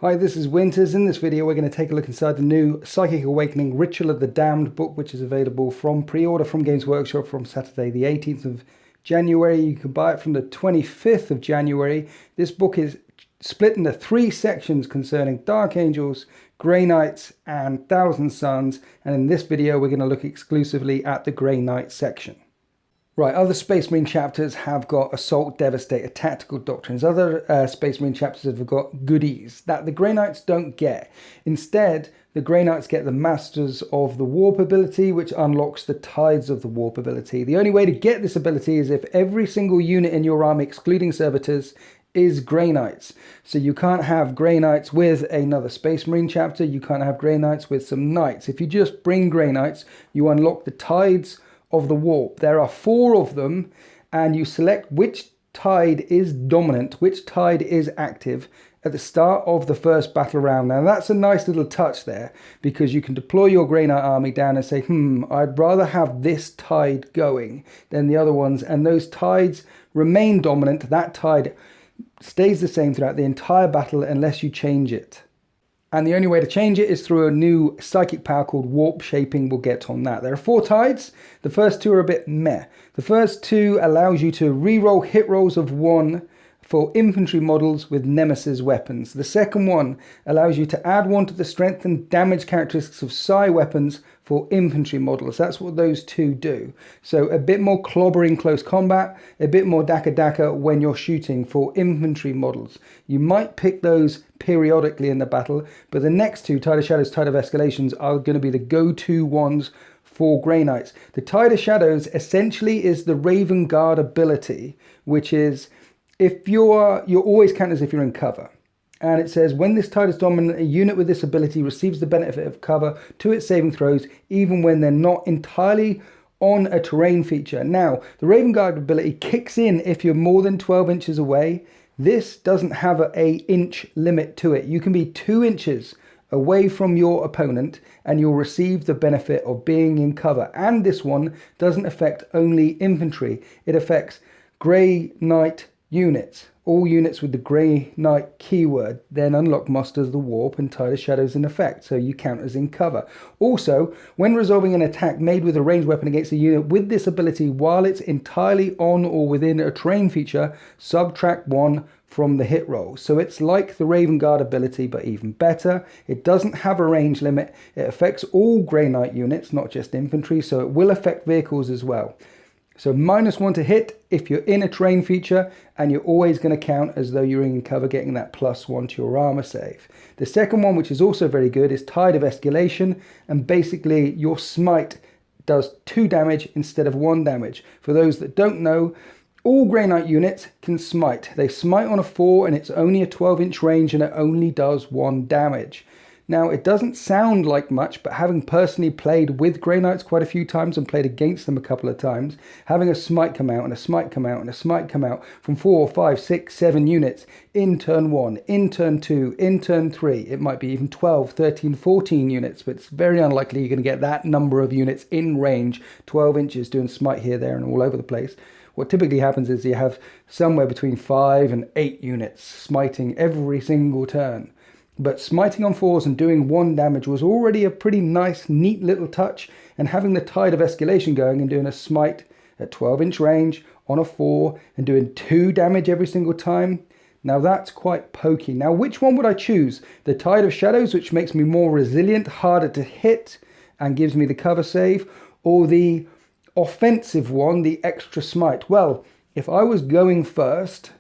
Hi, this is Winters. In this video we're going to take a look inside the new Psychic Awakening Ritual of the Damned book, which is available from pre-order from Games Workshop from Saturday the 18th of January. You can buy it from the 25th of January. This book is split into 3 sections concerning Dark Angels, Greyknights and Thousand Suns, and in this video we're going to look exclusively at the Greyknight section. Right, other Space Marine chapters have got Assault, Devastator, Tactical Doctrines. Other Space Marine chapters have got goodies that the Greyknights don't get. Instead, the Greyknights get the Masters of the Warp ability, which unlocks the Tides of the Warp ability. The only way to get this ability is if every single unit in your army, excluding servitors, is Greyknights. So you can't have Greyknights with another Space Marine chapter. You can't have Greyknights with some Knights. If you just bring Greyknights, you unlock the Tides of the Warp. There are 4 of them, and you select which tide is dominant, which tide is active at the start of the first battle round. Now that's a nice little touch there, because you can deploy your Greyknight army down and say, I'd rather have this tide going than the other ones, and those tides remain dominant. That tide stays the same throughout the entire battle unless you change it. And the only way to change it is through a new psychic power called Warp Shaping. We'll get on that. There are 4 tides. The first 2 are a bit meh. The first 2 allows you to re-roll hit rolls of 1 for infantry models with Nemesis weapons. The second one allows you to add 1 to the strength and damage characteristics of Psi weapons for infantry models. That's what those 2 do. So a bit more clobbering close combat, a bit more daka when you're shooting for infantry models. You might pick those periodically in the battle, but the next 2, Tide of Shadows, Tide of Escalations, are going to be the go-to ones for Greyknights. The Tide of Shadows essentially is the Raven Guard ability, which is if you're always count as if you're in cover. And it says, when this tide is dominant, a unit with this ability receives the benefit of cover to its saving throws, even when they're not entirely on a terrain feature. Now, the Raven Guard ability kicks in if you're more than 12 inches away. This doesn't have a inch limit to it. You can be 2 inches away from your opponent and you'll receive the benefit of being in cover. And this one doesn't affect only infantry. It affects Greyknight units. All units with the Greyknight keyword then unlock Masters of the Warp and Tide of Shadows in effect, so you count as in cover. Also, when resolving an attack made with a ranged weapon against a unit with this ability while it's entirely on or within a terrain feature, subtract 1 from the hit roll. So it's like the Raven Guard ability, but even better. It doesn't have a range limit. It affects all Greyknight units, not just infantry, so it will affect vehicles as well. So -1 to hit if you're in a terrain feature, and you're always going to count as though you're in cover, getting that +1 to your armor save. The second one, which is also very good, is Tide of Escalation, and basically your smite does 2 damage instead of 1 damage. For those that don't know, all Greyknight units can smite. They smite on a 4 and it's only a 12-inch range and it only does 1 damage. Now, it doesn't sound like much, but having personally played with Greyknights quite a few times and played against them a couple of times, having a smite come out and a smite come out and a smite come out from 4, 5, 6, 7 units in turn 1, in turn 2, in turn 3, it might be even 12, 13, 14 units, but it's very unlikely you're going to get that number of units in range, 12 inches doing smite here, there and all over the place. What typically happens is you have somewhere between 5 and 8 units smiting every single turn. But smiting on 4s and doing 1 damage was already a pretty nice, neat little touch, and having the Tide of Escalation going and doing a smite at 12-inch range on a 4 and doing 2 damage every single time, now that's quite pokey. Now, which one would I choose? The Tide of Shadows, which makes me more resilient, harder to hit, and gives me the cover save, or the offensive one, the extra smite? Well, if I was going first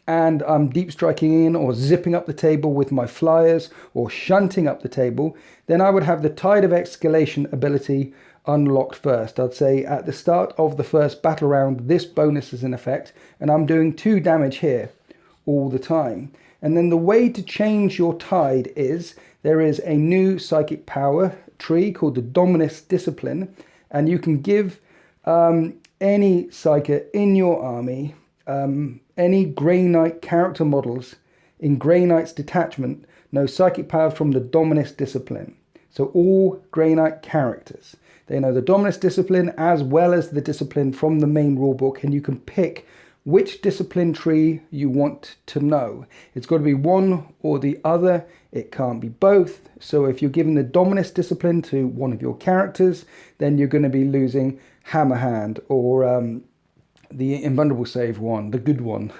and I'm deep striking in or zipping up the table with my flyers or shunting up the table, then I would have the Tide of Escalation ability unlocked first. I'd say at the start of the first battle round, this bonus is in effect, and I'm doing 2 damage here all the time. And then the way to change your tide is, there is a new psychic power tree called the Dominus discipline, and you can give any psyker in your army any Greyknight character models in Greyknight's detachment know psychic powers from the Dominus discipline. So all Greyknight characters, they know the Dominus discipline as well as the discipline from the main rulebook, and you can pick which discipline tree you want to know. It's got to be one or the other. It can't be both. So if you're giving the Dominus discipline to one of your characters, then you're going to be losing Hammer Hand or the Invulnerable Save one, the good one.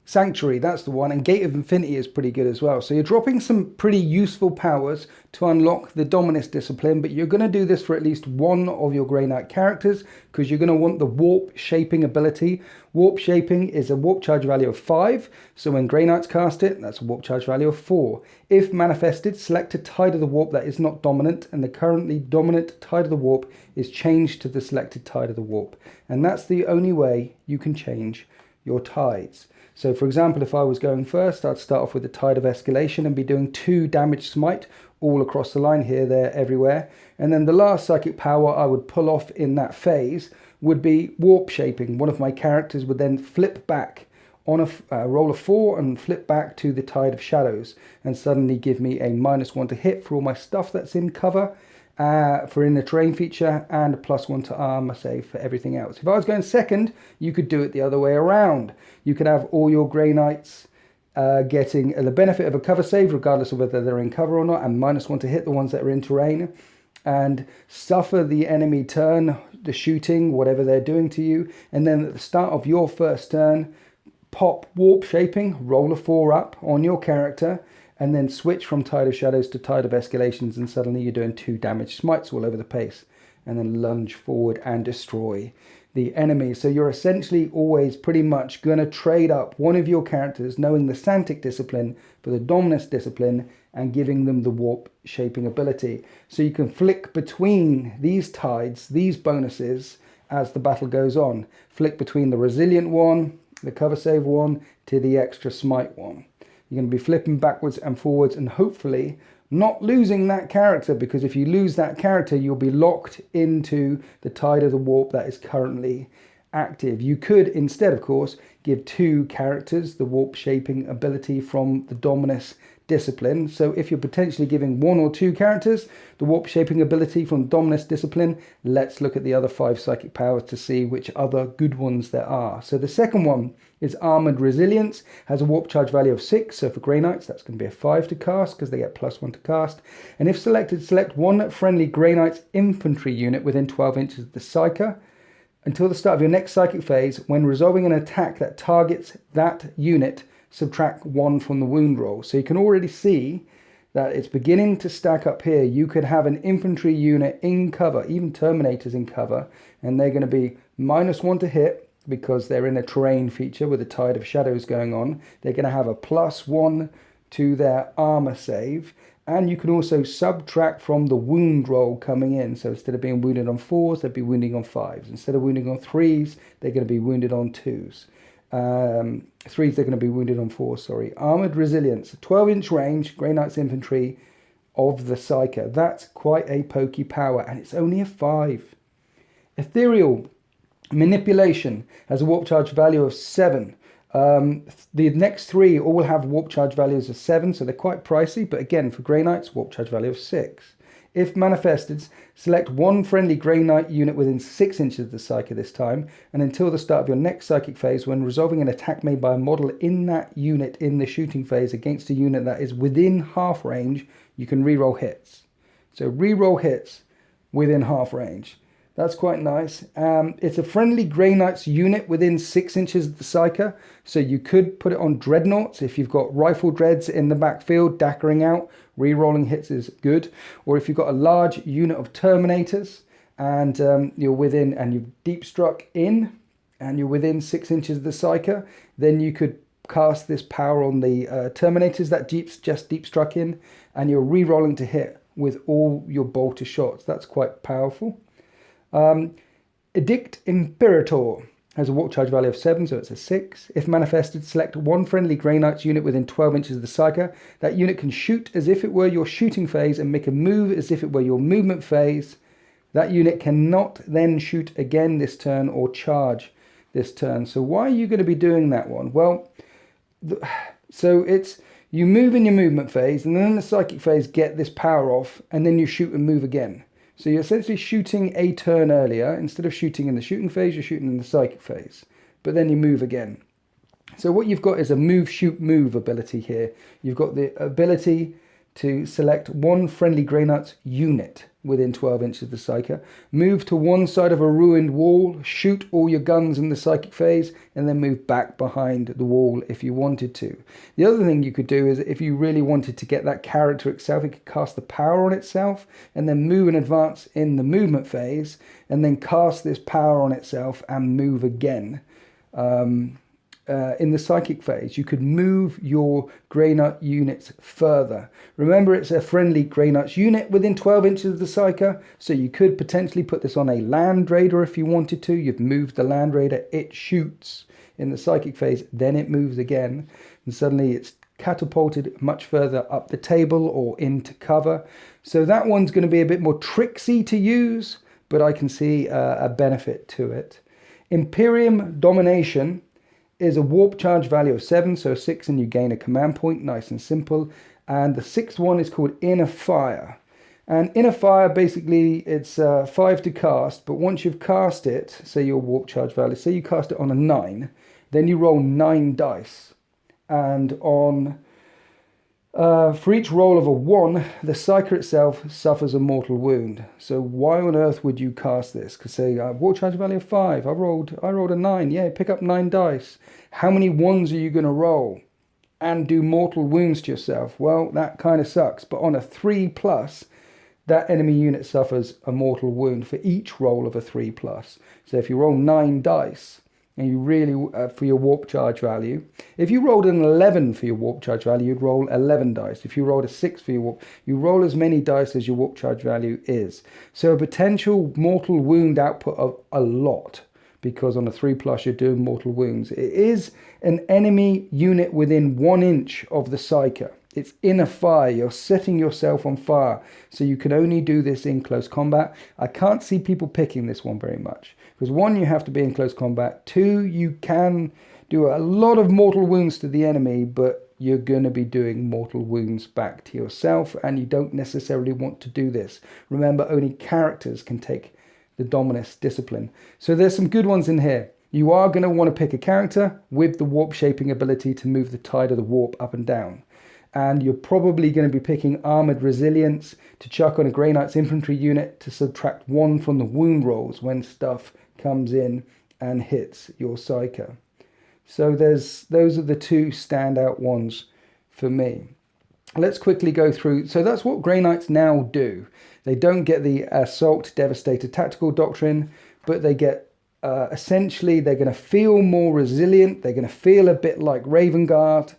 Sanctuary, that's the one, and Gate of Infinity is pretty good as well. So you're dropping some pretty useful powers to unlock the Dominus discipline, but you're going to do this for at least one of your Greyknight characters because you're going to want the Warp Shaping ability. Warp Shaping is a warp charge value of 5, so when Greyknights cast it, that's a warp charge value of 4. If manifested, select a Tide of the Warp that is not dominant, and the currently dominant Tide of the Warp is changed to the selected Tide of the Warp. And that's the only way you can change your tides. So for example, if I was going first, I'd start off with the Tide of Escalation and be doing 2 damage smite all across the line, here, there, everywhere. And then the last psychic power I would pull off in that phase would be Warp Shaping. One of my characters would then flip back on a roll of 4 and flip back to the Tide of Shadows and suddenly give me a -1 to hit for all my stuff that's in cover. For in the terrain feature, and a +1 to armor save for everything else. If I was going second, you could do it the other way around. You could have all your Greyknights getting the benefit of a cover save, regardless of whether they're in cover or not, and -1 to hit the ones that are in terrain, and suffer the enemy turn, the shooting, whatever they're doing to you, and then at the start of your first turn, pop Warp Shaping, roll a 4 up on your character, and then switch from Tide of Shadows to Tide of Escalations, and suddenly you're doing 2 damage smites all over the place, and then lunge forward and destroy the enemy. So you're essentially always pretty much going to trade up one of your characters, knowing the Santic discipline for the Dominus discipline, and giving them the Warp Shaping ability. So you can flick between these tides, these bonuses, as the battle goes on. Flick between the Resilient one, the Cover Save one, to the Extra Smite one. You're going to be flipping backwards and forwards and hopefully not losing that character, because if you lose that character, you'll be locked into the Tide of the Warp that is currently active. You could instead, of course, give 2 characters the Warp Shaping ability from the Dominus discipline. So if you're potentially giving 1 or 2 characters the Warp Shaping ability from Dominus discipline, let's look at the other 5 psychic powers to see which other good ones there are. So the second one is Armored Resilience, has a warp charge value of 6, so for Greyknights that's going to be a 5 to cast because they get +1 to cast. And if selected, select one friendly Greyknights infantry unit within 12 inches of the Psyker until the start of your next psychic phase. When resolving an attack that targets that unit, subtract 1 from the wound roll. So you can already see that it's beginning to stack up here. You could have an infantry unit in cover, even Terminators in cover, and they're going to be -1 to hit because they're in a terrain feature with a Tide of Shadows going on. They're going to have a +1 to their armor save, and you can also subtract from the wound roll coming in. So instead of being wounded on 4s, they'd be wounding on 5s. Instead of wounding on 3s, they're going to be wounded on 2s. 3s, they're going to be wounded on 4, sorry. Armored Resilience, 12-inch range, Greyknights infantry of the Psyker. That's quite a pokey power, and it's only a 5. Ethereal Manipulation has a warp charge value of 7. The next 3 all have warp charge values of 7, so they're quite pricey, but again, for Greyknights, warp charge value of 6. If manifested, select one friendly Greyknight unit within 6 inches of the Psyker this time, and until the start of your next psychic phase, when resolving an attack made by a model in that unit in the shooting phase against a unit that is within half range, you can reroll hits. So reroll hits within half range. That's quite nice. It's a friendly Greyknights unit within 6 inches of the Psyker, so you could put it on Dreadnoughts if you've got Rifle Dreads in the backfield, dackering out. Rerolling hits is good. Or if you've got a large unit of Terminators and you're within, and you've deep struck in, and you're within 6 inches of the Psyker, then you could cast this power on the Terminators that just deep struck in, and you're rerolling to hit with all your bolter shots. That's quite powerful. Edict Imperator has a warp charge value of 7, so it's a 6. If manifested, select one friendly Greyknights unit within 12 inches of the Psyker. That unit can shoot as if it were your shooting phase and make a move as if it were your movement phase. That unit cannot then shoot again this turn or charge this turn. So why are you going to be doing that one? Well, so it's you move in your movement phase, and then in the psychic phase get this power off, and then you shoot and move again. So you're essentially shooting a turn earlier. Instead of shooting in the shooting phase, you're shooting in the psychic phase. but then you move again. So what you've got is a move, shoot, move ability here. You've got the ability to select one friendly Greyknights unit within 12 inches of the Psyker, move to one side of a ruined wall, shoot all your guns in the psychic phase, and then move back behind the wall if you wanted to. The other thing you could do is if you really wanted to get that character itself, it could cast the power on itself and then move and advance in the movement phase and then cast this power on itself and move again. In the psychic phase, you could move your Greyknight units further. Remember, it's a friendly Greyknights unit within 12 inches of the Psyker, so you could potentially put this on a Land Raider if you wanted to. You've moved the Land Raider, it shoots in the psychic phase, then it moves again, and suddenly it's catapulted much further up the table or into cover. So that one's going to be a bit more tricksy to use, but I can see a benefit to it. Imperium Domination is a warp charge value of 7, so 6, and you gain a command point, nice and simple. And the sixth one is called Inner Fire. And Inner Fire, basically, it's 5 to cast, but once you've cast it, say your warp charge value, say you cast it on a 9, then you roll 9 dice. And on for each roll of a 1, the Psyker itself suffers a mortal wound. So why on earth would you cast this? Because say, warp charge value of 5, I rolled a 9. Yeah, pick up 9 dice. How many 1s are you going to roll and do mortal wounds to yourself? Well, that kind of sucks. But on a 3+, that enemy unit suffers a mortal wound for each roll of a 3+. So if you roll 9 dice, and you really, for your warp charge value, if you rolled an 11 for your warp charge value, you'd roll 11 dice. If you rolled a 6 for your warp, you roll as many dice as your warp charge value is. So a potential mortal wound output of a lot, because on a 3+ you're doing mortal wounds. It is an enemy unit within 1 inch of the Psyker. It's Inner Fire. You're setting yourself on fire. So you can only do this in close combat. I can't see people picking this one very much. Because 1, you have to be in close combat. 2, you can do a lot of mortal wounds to the enemy, but you're going to be doing mortal wounds back to yourself, and you don't necessarily want to do this. Remember, only characters can take the Dominus discipline. So there's some good ones in here. You are going to want to pick a character with the warp shaping ability to move the tide of the warp up and down. And you're probably going to be picking Armored Resilience to chuck on a Greyknights infantry unit to subtract 1 from the wound rolls when stuff comes in and hits your Psyker. So those are the 2 standout ones for me. Let's quickly go through. So that's what Greyknights now do. They don't get the Assault Devastator Tactical Doctrine, but they get essentially, they're going to feel more resilient. They're going to feel a bit like Raven Guard.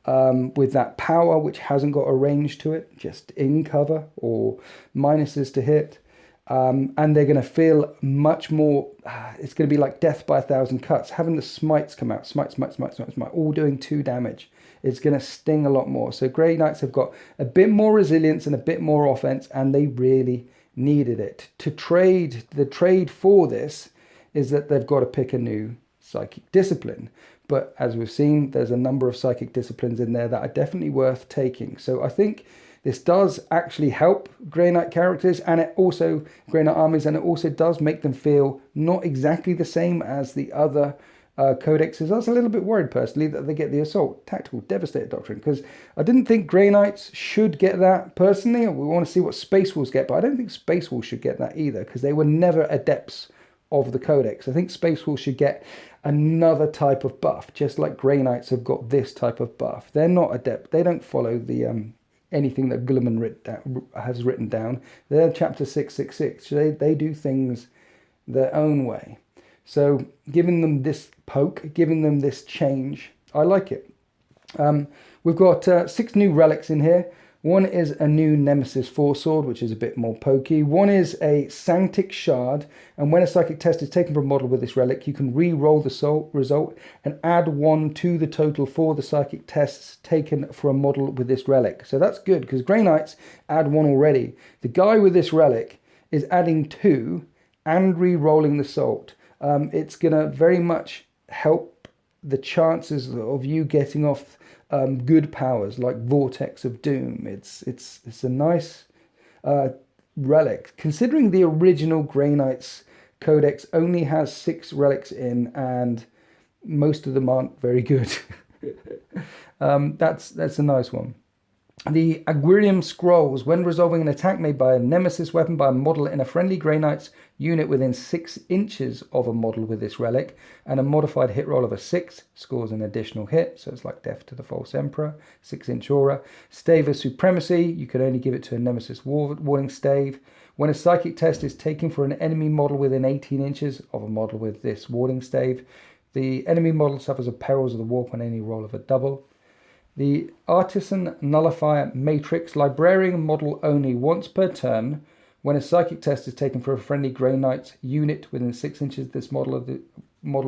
With that power, which hasn't got a range to it, just in cover or minuses to hit. And they're going to feel much more, it's going to be like death by 1,000 cuts. Having the smites come out, smite, all doing 2 damage. It's going to sting a lot more. So Greyknights have got a bit more resilience and a bit more offense, and they really needed it. To trade, the trade for this is that they've got to pick a new psychic discipline. But as we've seen, there's a number of psychic disciplines in there that are definitely worth taking. So I think this does actually help Greyknight characters, and it also, Greyknight armies, and it also does make them feel not exactly the same as the other codexes. I was a little bit worried personally that they get the Assault Tactical Devastator Doctrine, because I didn't think Greyknights should get that personally. We want to see what Space Wolves get, but I don't think Space Wolves should get that either, because they were never adepts of the codex. I think Space Wolves should get another type of buff, just like Greyknights have got this type of buff. They're not adept. They don't follow the anything that Gilliman has written down. They're chapter 666. They do things their own way. So giving them this poke, giving them this change, I like it. We've got 6 new relics in here. One is a new Nemesis Foresword, which is a bit more pokey. One is a Sanctic Shard, and when a psychic test is taken from a model with this relic, you can re-roll the result and add 1 to the total for the psychic tests taken for a model with this relic. So that's good, because Greyknights add 1 already. The guy with this relic is adding 2 and re-rolling the salt. It's going to very much help the chances of you getting off good powers like Vortex of Doom. It's a nice relic, considering the original Greyknights codex only has 6 relics in, and most of them aren't very good. That's a nice one. The Aguirium Scrolls. When resolving an attack made by a nemesis weapon by a model in a friendly Greyknights unit within 6 inches of a model with this relic, and a modified hit roll of a 6 scores an additional hit, so it's like Death to the False Emperor, 6-inch aura. Stave of Supremacy. You can only give it to a nemesis warding stave. When a psychic test is taken for an enemy model within 18 inches of a model with this warding stave, the enemy model suffers the perils of the warp on any roll of a double. The Artisan Nullifier Matrix. Librarian model only once per turn. When a psychic test is taken for a friendly Greyknight unit within 6 inches of this model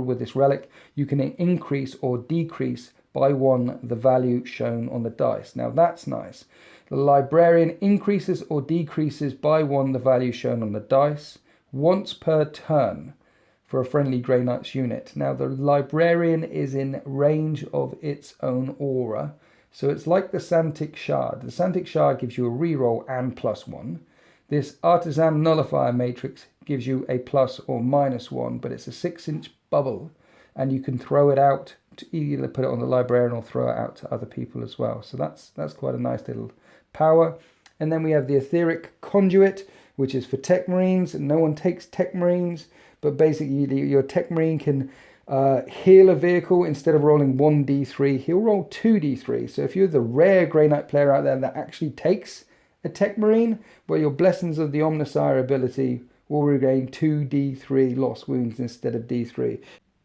with this relic, you can increase or decrease by 1 the value shown on the dice. Now that's nice. The Librarian increases or decreases by 1 the value shown on the dice once per turn for a friendly Greyknights unit. Now the Librarian is in range of its own aura, so it's like the Santic Shard. The Santic Shard gives you a reroll and +1. This Artisan Nullifier Matrix gives you a plus or -1, but it's a 6-inch bubble, and you can throw it out to either put it on the Librarian or throw it out to other people as well. So that's quite a nice little power. And then we have the Etheric Conduit, which is for Tech Marines. No one takes Tech Marines, but basically your Tech Marine can heal a vehicle. Instead of rolling 1d3, he'll roll 2d3. So if you're the rare Grey Knight player out there that actually takes a Tech Marine, well, your Blessings of the Omnissiah ability will regain 2d3 lost wounds instead of d3.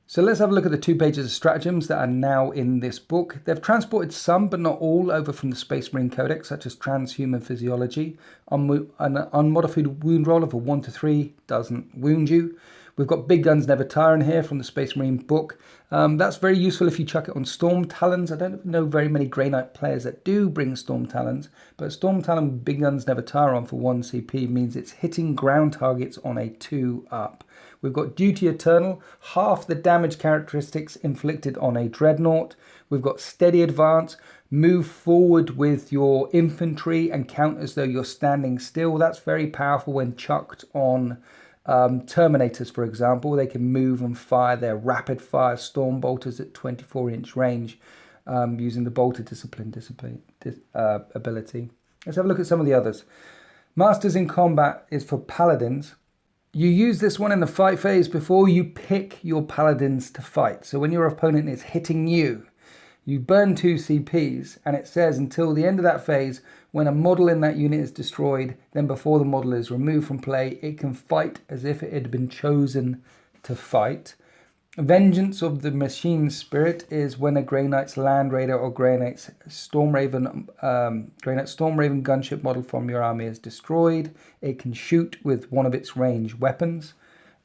So let's have a look at the 2 pages of stratagems that are now in this book. They've transported some, but not all, over from the Space Marine Codex, such as transhuman physiology. An unmodified wound roll of a 1 to 3 doesn't wound you. We've got Big Guns Never Tire in here from the Space Marine book. That's very useful if you chuck it on Storm Talons. I don't know very many Grey Knight players that do bring Storm Talons, but Storm Talon Big Guns Never Tire on for 1 CP means it's hitting ground targets on a 2-up. We've got Duty Eternal, half the damage characteristics inflicted on a Dreadnought. We've got Steady Advance, move forward with your infantry and count as though you're standing still. That's very powerful when chucked on Terminators, for example. They can move and fire their rapid fire storm bolters at 24-inch range using the bolter discipline ability. Let's have a look at some of the others. Masters in Combat is for Paladins. You use this one in the fight phase before you pick your Paladins to fight. So when your opponent is hitting you, you burn 2 CPs, and it says until the end of that phase, when a model in that unit is destroyed, then before the model is removed from play, it can fight as if it had been chosen to fight. Vengeance of the Machine Spirit is when a Greyknights Land Raider or Greyknights Stormraven gunship model from your army is destroyed. It can shoot with one of its range weapons.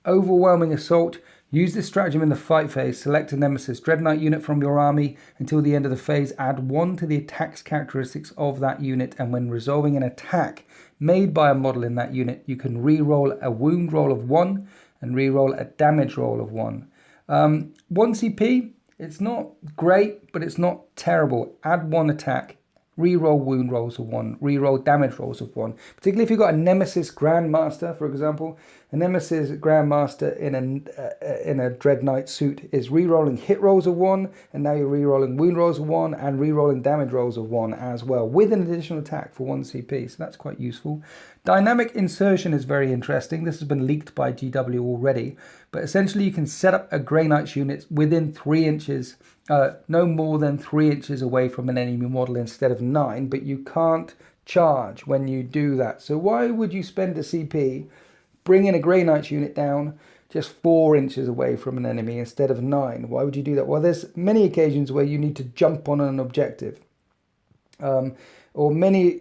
Overwhelming Assault. Use this stratagem in the fight phase. Select a Nemesis Dreadnought unit from your army. Until the end of the phase, add 1 to the attack's characteristics of that unit, and when resolving an attack made by a model in that unit, you can re-roll a wound roll of 1 and re-roll a damage roll of 1. 1 CP, it's not great, but it's not terrible. Add 1 attack, re-roll wound rolls of 1, re-roll damage rolls of 1. Particularly if you've got a Nemesis Grandmaster, for example. A Nemesis Grandmaster in a Dreadnought suit is re-rolling hit rolls of 1, and now you're re-rolling wound rolls of 1 and re-rolling damage rolls of 1 as well, with an additional attack for 1 CP, so that's quite useful. Dynamic Insertion is very interesting. This has been leaked by GW already, but essentially you can set up a Greyknights unit within 3 inches, no more than 3 inches away from an enemy model instead of 9, but you can't charge when you do that. So why would you spend a CP bringing a Greyknights unit down just 4 inches away from an enemy instead of 9? Why would you do that? Well, there's many occasions where you need to jump on an objective. Or many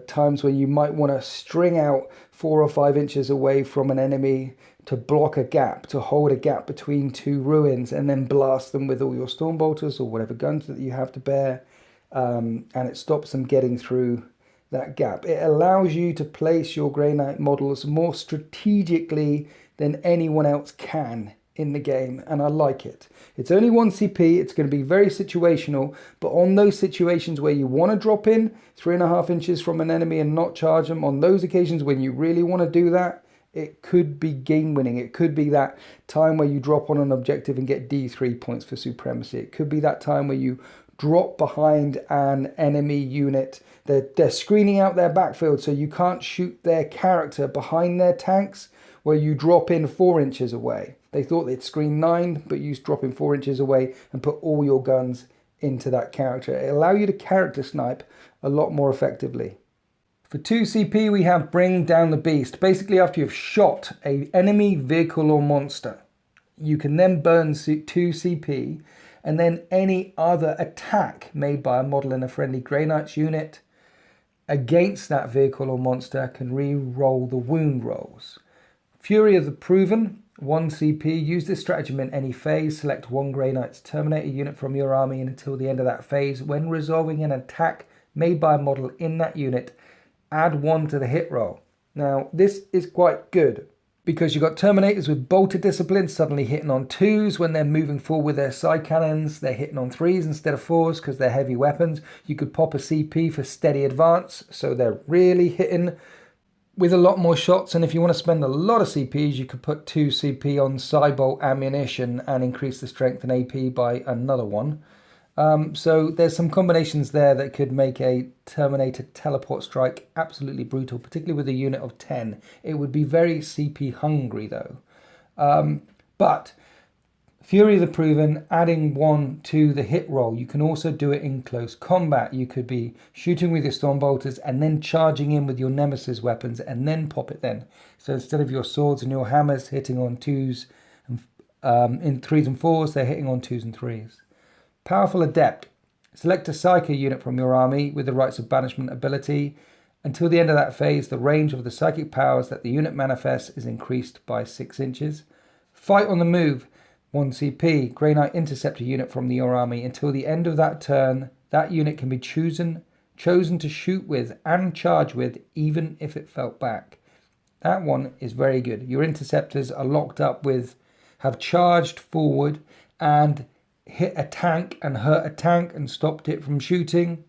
times where you might want to string out 4 or 5 inches away from an enemy to block a gap, to hold a gap between 2 ruins, and then blast them with all your storm bolters or whatever guns that you have to bear, and it stops them getting through that gap. It allows you to place your Grey Knight models more strategically than anyone else can in the game, and I like it. It's only 1 CP, it's going to be very situational, but on those situations where you want to drop in 3.5 inches from an enemy and not charge them, on those occasions when you really want to do that It could be game winning. It could be that time where you drop on an objective and get D3 points for supremacy. It could be that time where you drop behind an enemy unit. They're screening out their backfield, so you can't shoot their character behind their tanks, where you drop in 4 inches away. They thought they'd screen 9, but you drop in 4 inches away and put all your guns into that character. It allows you to character snipe a lot more effectively. For 2 CP, we have Bring Down the Beast. Basically, after you've shot an enemy vehicle or monster, you can then burn 2 CP, and then any other attack made by a model in a friendly Greyknights unit against that vehicle or monster can re-roll the wound rolls. Fury of the Proven, 1 CP. Use this stratagem in any phase. Select 1 Greyknights. Terminate a unit from your army until the end of that phase. When resolving an attack made by a model in that unit, add 1 to the hit roll. Now, this is quite good because you've got Terminators with bolted discipline suddenly hitting on 2s when they're moving forward with their side cannons. They're hitting on 3s instead of 4s because they're heavy weapons. You could pop a CP for steady advance, so they're really hitting with a lot more shots. And if you want to spend a lot of CPs, you could put 2 CP on Cybolt ammunition and increase the strength and AP by another 1. So there's some combinations there that could make a Terminator teleport strike absolutely brutal, particularly with a unit of 10. It would be very CP hungry though. But Fury of the Proven, adding 1 to the hit roll. You can also do it in close combat. You could be shooting with your Stormbolters and then charging in with your Nemesis weapons and then pop it then. So instead of your swords and your hammers hitting on 2s and in 3s and 4s, they're hitting on 2s and 3s. Powerful Adept. Select a Psycho unit from your army with the Rites of Banishment ability. Until the end of that phase, the range of the psychic powers that the unit manifests is increased by 6 inches. Fight on the Move. 1 CP. Greyknight intercept a unit from your army. Until the end of that turn, that unit can be chosen to shoot with and charge with, even if it fell back. That one is very good. Your interceptors are locked up with, have charged forward and hit a tank and hurt a tank and stopped it from shooting,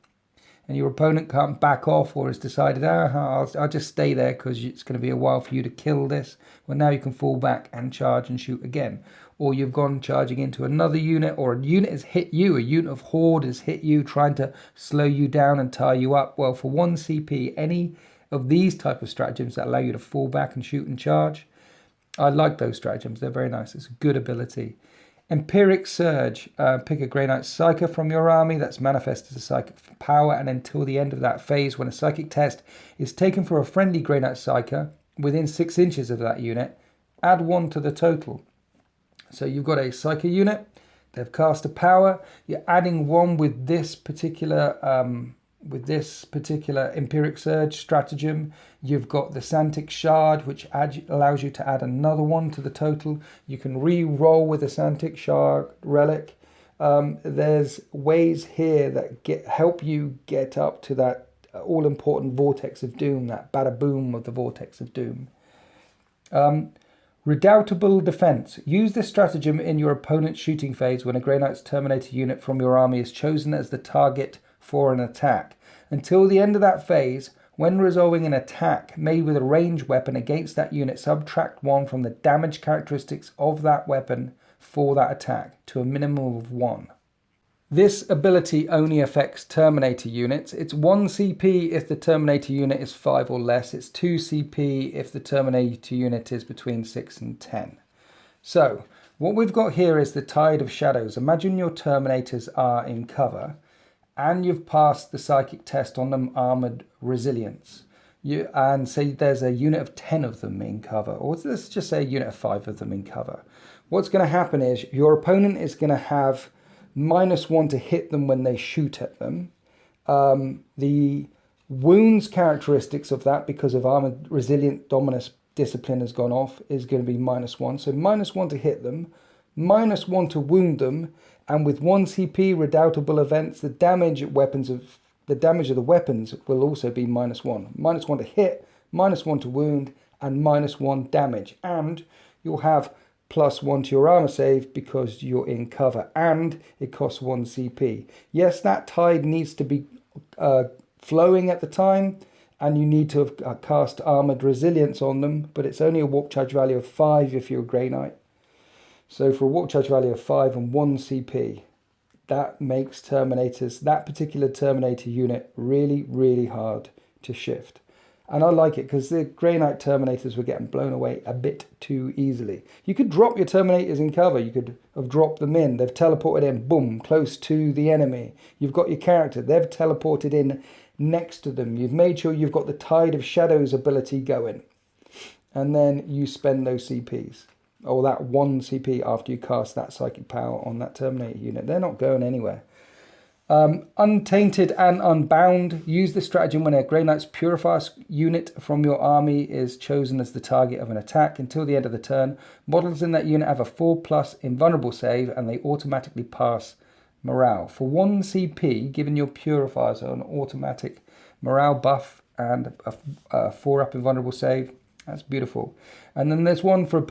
and your opponent can't back off or has decided, I'll just stay there because it's going to be a while for you to kill this. Well, now you can fall back and charge and shoot again. Or you've gone charging into another unit, or a unit has hit you, a unit of Horde has hit you, trying to slow you down and tie you up. Well, for 1 CP, any of these type of stratagems that allow you to fall back and shoot and charge, I like those stratagems. They're very nice. It's a good ability. Empiric Surge. Pick a Greyknight Psyker from your army that's manifested as psychic power, and until the end of that phase, when a psychic test is taken for a friendly Greyknight Psyker within 6 inches of that unit, add 1 to the total. So you've got a Psyker unit, they've cast a power, you're adding 1 with this particular Empiric Surge stratagem. You've got the Santic Shard, which allows you to add another 1 to the total. You can re-roll with the Santic Shard relic. There's ways here that help you get up to that all-important Vortex of Doom, that bada boom of the Vortex of Doom. Redoubtable Defense. Use this stratagem in your opponent's shooting phase when a Greyknight's Terminator unit from your army is chosen as the target for an attack. Until the end of that phase, when resolving an attack made with a ranged weapon against that unit, subtract 1 from the damage characteristics of that weapon for that attack to a minimum of 1. This ability only affects Terminator units. It's 1 CP if the Terminator unit is 5 or less. It's 2 CP if the Terminator unit is between 6 and 10. So, what we've got here is the Tide of Shadows. Imagine your Terminators are in cover and you've passed the psychic test on them, Armored Resilience. And say there's a unit of 10 of them in cover, or let's just say a unit of 5 of them in cover. What's going to happen is your opponent is going to have -1 to hit them when they shoot at them. The wounds characteristics of that, because of Armored Resilient Dominus discipline has gone off, is going to be -1. So -1 to hit them, -1 to wound them, and with 1 CP redoubtable events, the damage of the weapons will also be -1. -1 to hit, -1 to wound, and -1 damage. And you'll have +1 to your armor save because you're in cover, and it costs 1 CP. Yes, that tide needs to be flowing at the time, and you need to have cast Armoured Resilience on them, but it's only a warp charge value of 5 if you're a Greyknight. So for a warp charge value of 5 and 1 CP, that makes Terminators, that particular Terminator unit, really, really hard to shift. And I like it because the Greyknight Terminators were getting blown away a bit too easily. You could drop your Terminators in cover. You could have dropped them in. They've teleported in, boom, close to the enemy. You've got your character. They've teleported in next to them. You've made sure you've got the Tide of Shadows ability going. And then you spend those CPs. Or that 1 CP after you cast that Psychic Power on that Terminator unit. They're not going anywhere. Untainted and Unbound. Use this stratagem when a Greyknight's Purifier unit from your army is chosen as the target of an attack. Until the end of the turn, models in that unit have a 4+ invulnerable save and they automatically pass morale. For 1 CP, given your Purifiers an automatic morale buff and a 4+ invulnerable save. That's beautiful. And then there's one for a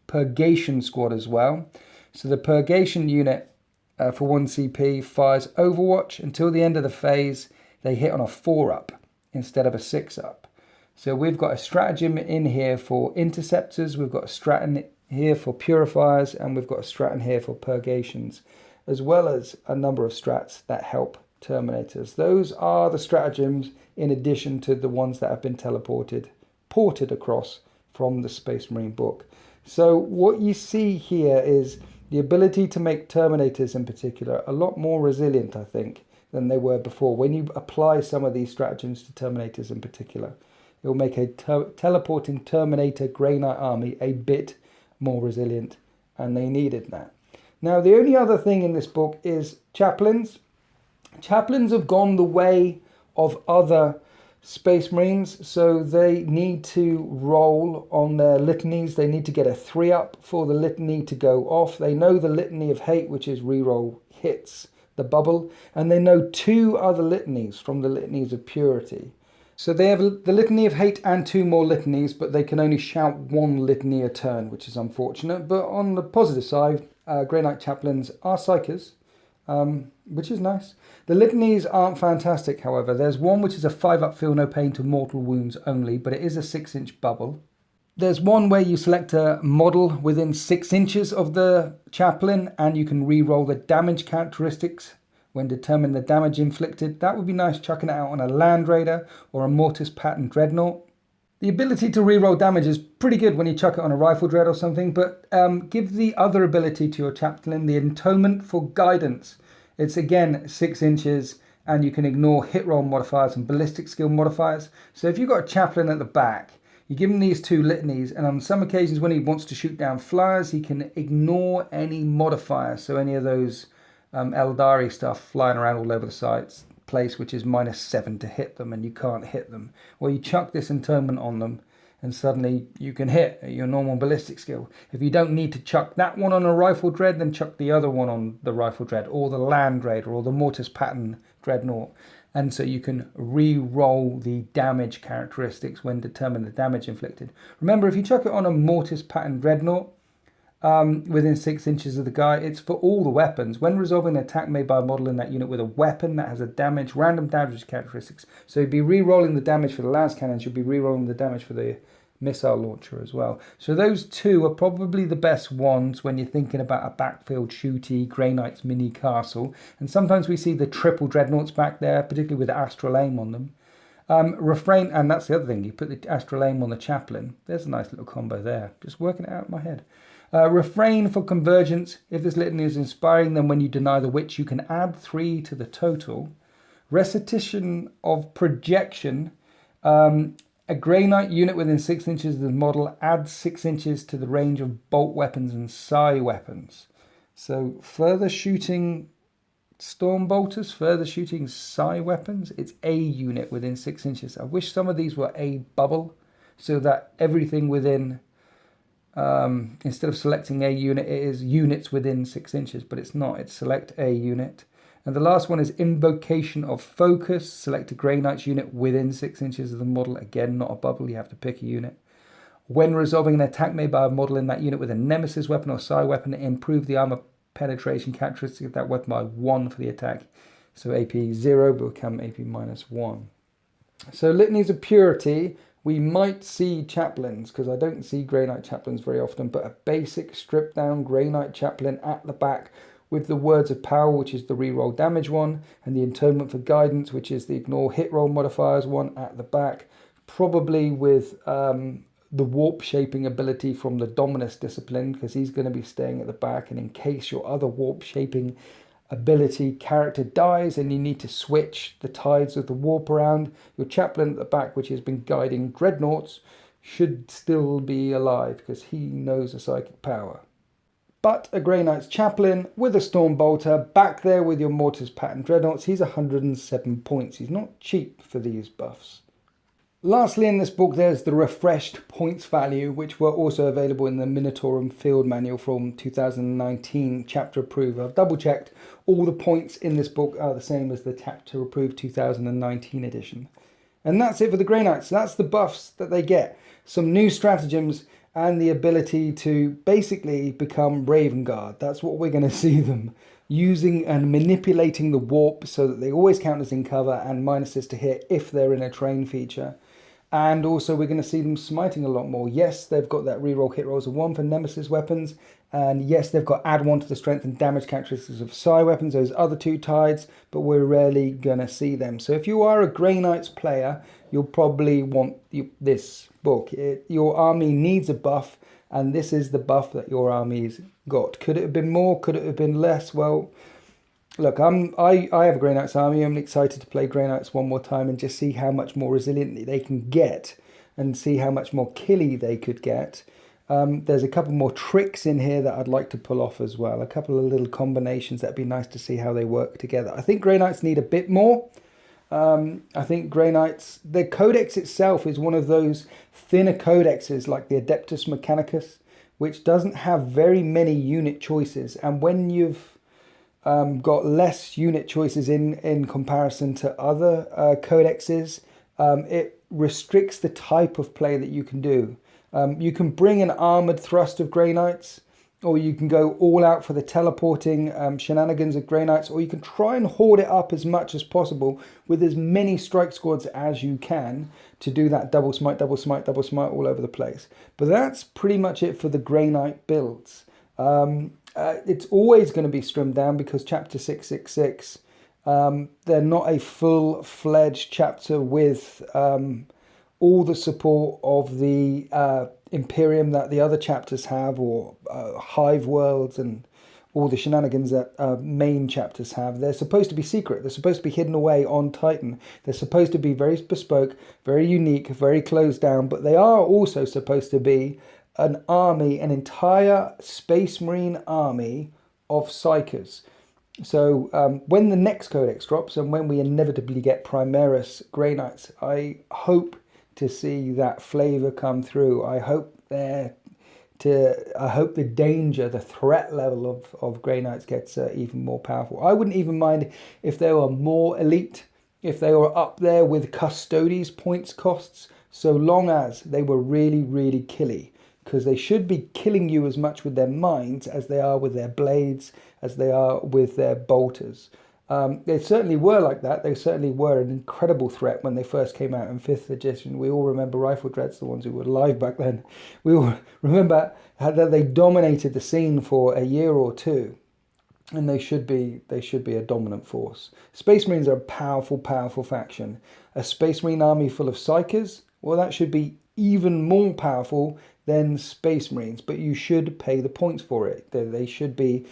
Purgation squad as well. So the Purgation unit for 1 CP fires Overwatch. Until the end of the phase, they hit on a 4+ instead of a 6+. So we've got a stratagem in here for Interceptors, we've got a strat here for Purifiers, and we've got a strat in here for Purgations, as well as a number of strats that help Terminators. Those are the stratagems in addition to the ones that have been ported across from the Space Marine book. So what you see here is the ability to make Terminators in particular a lot more resilient, I think, than they were before. When you apply some of these stratagems to Terminators in particular, it will make a teleporting Terminator Greyknight army a bit more resilient, and they needed that. Now, the only other thing in this book is Chaplains. Chaplains have gone the way of other Space Marines, so they need to roll on their litanies. They need to get a 3+ for the litany to go off. They know the Litany of Hate, which is reroll hits the bubble, and they know 2 other litanies from the Litanies of Purity. So they have the Litany of Hate and 2 more litanies, but they can only shout 1 litany a turn, which is unfortunate. But on the positive side, Greyknight Chaplains are psychers, which is nice. The litanies aren't fantastic, however. There's one which is a 5+ feel no pain to mortal wounds only, but it is a 6-inch bubble. There's one where you select a model within 6 inches of the chaplain and you can re-roll the damage characteristics when determining the damage inflicted. That would be nice chucking it out on a Land Raider or a Mortis Pattern Dreadnought. The ability to re-roll damage is pretty good when you chuck it on a Rifle Dread or something, but give the other ability to your chaplain, the Atonement for Guidance. It's again 6 inches and you can ignore hit roll modifiers and ballistic skill modifiers. So if you've got a chaplain at the back, you give him these 2 litanies, and on some occasions when he wants to shoot down flyers, he can ignore any modifiers. So any of those Eldari stuff flying around all over the place, which is -7 to hit them, and you can't hit them. Well, you chuck this Atonement on them, and suddenly you can hit your normal ballistic skill. If you don't need to chuck that one on a Rifle Dread, then chuck the other one on the Rifle Dread, or the Land Raider, or the Mortis Pattern Dreadnought. And so you can re-roll the damage characteristics when determining the damage inflicted. Remember, if you chuck it on a Mortis Pattern Dreadnought, within 6 inches of the guy, it's for all the weapons. When resolving an attack made by a model in that unit with a weapon that has a random damage characteristics. So you'd be re-rolling the damage for the las cannons, you'd be re-rolling the damage for the missile launcher as well. So those 2 are probably the best ones when you're thinking about a backfield shooty Greyknights mini castle. And sometimes we see the triple dreadnoughts back there, particularly with Astral Aim on them. Refrain, and that's the other thing, you put the Astral Aim on the chaplain. There's a nice little combo there. Just working it out in my head. Refrain for Convergence. If this litany is inspiring, then when you deny the witch, you can add 3 to the total. Recitation of Projection. A Greyknight unit within 6 inches of the model adds 6 inches to the range of bolt weapons and psi weapons. So further shooting storm bolters, further shooting psi weapons. It's a unit within 6 inches. I wish some of these were a bubble so that everything within, instead of selecting a unit, it is units within 6 inches, but it's not. It's select a unit. And the last one is Invocation of Focus. Select a Greyknights unit within 6 inches of the model. Again, not a bubble. You have to pick a unit. When resolving an attack made by a model in that unit with a Nemesis weapon or psi weapon, improve the armor penetration characteristic of that weapon by 1 for the attack. So AP 0 will become AP -1. So litanies of purity, we might see chaplains, because I don't see Greyknight chaplains very often, but a basic stripped down Greyknight chaplain at the back with the words of power, which is the reroll damage one, and the atonement for guidance, which is the ignore hit roll modifiers one at the back, probably with the warp shaping ability from the Dominus discipline, because he's going to be staying at the back, and in case your other warp shaping ability character dies and you need to switch the tides of the warp around, your chaplain at the back, which has been guiding dreadnoughts, should still be alive because he knows a psychic power. But a Greyknight's chaplain with a storm bolter back there with your mortars pattern dreadnoughts, he's 107 points. He's not cheap for these buffs. Lastly, in this book, there's the refreshed points value, which were also available in the Minotaurum Field Manual from 2019, chapter approved. I've double checked. All the points in this book are the same as the chapter approved 2019 edition. And that's it for the Greyknights. That's the buffs that they get. Some new stratagems and the ability to basically become Raven Guard. That's what we're going to see them using and manipulating the warp so that they always count as in cover and minuses to hit if they're in a terrain feature. And also we're going to see them smiting a lot more. Yes, they've got that reroll hit rolls of 1 for Nemesis weapons. And yes, they've got add 1 to the strength and damage characteristics of Psi weapons, those other 2 tides, but we're rarely going to see them. So if you are a Greyknights player, you'll probably want this book. Your army needs a buff, and this is the buff that your army's got. Could it have been more? Could it have been less? Well, look, I have a Greyknights army. I'm excited to play Greyknights one more time and just see how much more resilient they can get and see how much more killy they could get. There's a couple more tricks in here that I'd like to pull off as well. A couple of little combinations that'd be nice to see how they work together. I think Greyknights need a bit more. I think Greyknights, the codex itself is one of those thinner codexes like the Adeptus Mechanicus, which doesn't have very many unit choices. And when you've got less unit choices in comparison to other codexes, it restricts the type of play that you can do. You can bring an armoured thrust of Greyknights, or you can go all out for the teleporting shenanigans of Greyknights, or you can try and hoard it up as much as possible with as many strike squads as you can to do that double smite, double smite, double smite all over the place. But that's pretty much it for the Greyknight builds. It's always going to be trimmed down because chapter 666, they're not a full-fledged chapter with all the support of the Imperium that the other chapters have, or Hive Worlds and all the shenanigans that main chapters have. They're supposed to be secret. They're supposed to be hidden away on Titan. They're supposed to be very bespoke, very unique, very closed down, but they are also supposed to be an army, an entire Space Marine army of Psykers. So when the next codex drops and when we inevitably get Primaris Greyknights, I hope to see that flavor come through. I hope the danger, the threat level of Greyknights gets even more powerful. I wouldn't even mind if they were more elite, if they were up there with Custodes points costs, so long as they were really, really killy, because they should be killing you as much with their minds as they are with their blades, as they are with their bolters. They certainly were like that. They certainly were an incredible threat when they first came out in 5th edition. We all remember Rifle Dreads, the ones who were alive back then. We all remember how that they dominated the scene for a year or two, and they should be a dominant force. Space Marines are a powerful, powerful faction. A Space Marine army full of Psykers, well, that should be even more powerful than Space Marines, but you should pay the points for it. They should be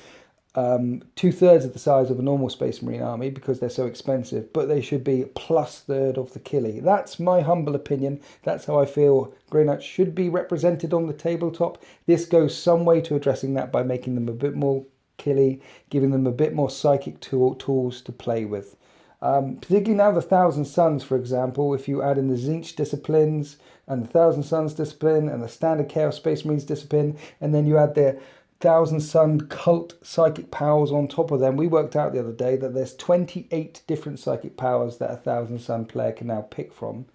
2/3 of the size of a normal Space Marine army because they're so expensive, but they should be +1/3 of the killy. That's my humble opinion. That's how I feel Greyknights should be represented on the tabletop. This goes some way to addressing that by making them a bit more killy, giving them a bit more psychic tools to play with. Particularly now the Thousand Suns, for example, if you add in the Zinch disciplines and the Thousand Suns discipline and the standard Chaos Space Marines discipline, and then you add the Thousand Sun cult psychic powers on top of them. We worked out the other day that there's 28 different psychic powers that a Thousand Sun player can now pick from.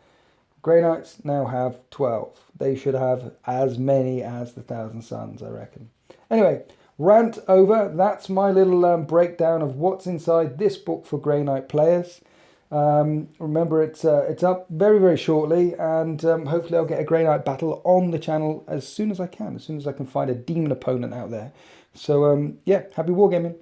Greyknights now have 12. They should have as many as the Thousand Suns, I reckon. Anyway, rant over. That's my little breakdown of what's inside this book for Greyknight players. Remember, it's up very, very shortly, and hopefully I'll get a Greyknight battle on the channel as soon as I can find a demon opponent out there. So yeah, happy wargaming.